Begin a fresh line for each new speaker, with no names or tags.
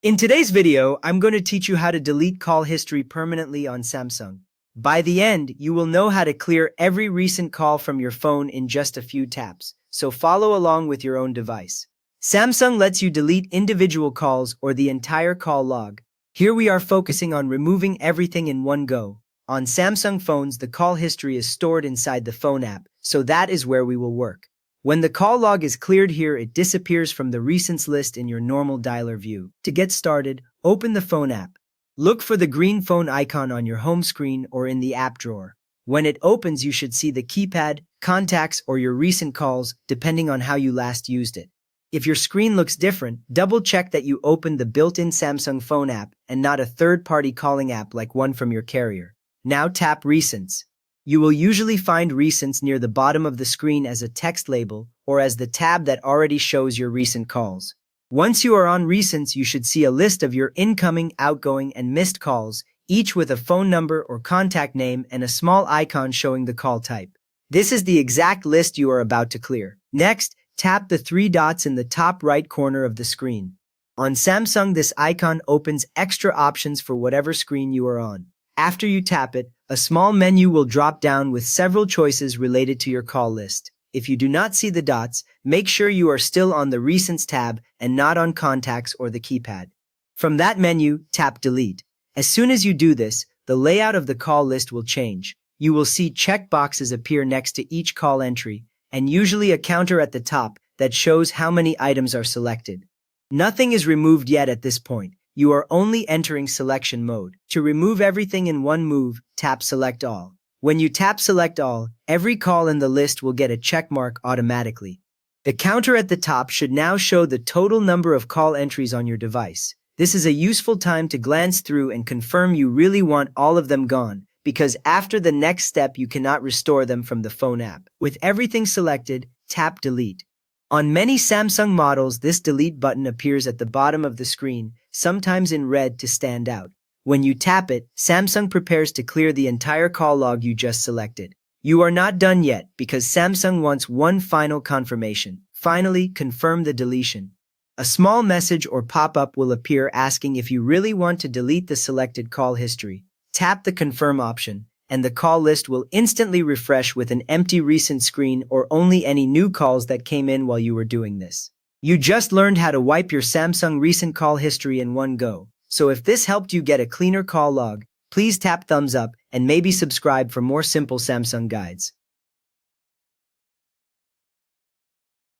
In today's video, I'm going to teach you how to delete call history permanently on Samsung. By the end, you will know how to clear every recent call from your phone in just a few taps, so follow along with your own device. Samsung lets you delete individual calls or the entire call log. Here we are focusing on removing everything in one go. On Samsung phones, the call history is stored inside the phone app, so that is where we will work. When the call log is cleared here, it disappears from the recents list in your normal dialer view. To get started, open the phone app. Look for the green phone icon on your home screen or in the app drawer. When it opens, you should see the keypad, contacts, or your recent calls, depending on how you last used it. If your screen looks different, double-check that you opened the built-in Samsung phone app and not a third-party calling app like one from your carrier. Now tap Recents. You will usually find Recents near the bottom of the screen as a text label or as the tab that already shows your recent calls. Once you are on Recents, you should see a list of your incoming, outgoing, and missed calls, each with a phone number or contact name and a small icon showing the call type. This is the exact list you are about to clear. Next, tap the three dots in the top right corner of the screen. On Samsung, this icon opens extra options for whatever screen you are on. After you tap it, a small menu will drop down with several choices related to your call list. If you do not see the dots, make sure you are still on the Recents tab and not on Contacts or the keypad. From that menu, tap Delete. As soon as you do this, the layout of the call list will change. You will see check boxes appear next to each call entry, and usually a counter at the top that shows how many items are selected. Nothing is removed yet at this point. You are only entering selection mode. To remove everything in one move, tap Select All. When you tap Select All, every call in the list will get a check mark automatically. The counter at the top should now show the total number of call entries on your device. This is a useful time to glance through and confirm you really want all of them gone, because after the next step you cannot restore them from the phone app. With everything selected, tap Delete. On many Samsung models, this delete button appears at the bottom of the screen, sometimes in red to stand out. When you tap it, Samsung prepares to clear the entire call log you just selected. You are not done yet because Samsung wants one final confirmation. Finally, confirm the deletion. A small message or pop-up will appear asking if you really want to delete the selected call history. Tap the Confirm option, and the call list will instantly refresh with an empty recent screen or only any new calls that came in while you were doing this. You just learned how to wipe your Samsung recent call history in one go. So if this helped you get a cleaner call log, please tap thumbs up and maybe subscribe for more simple Samsung guides.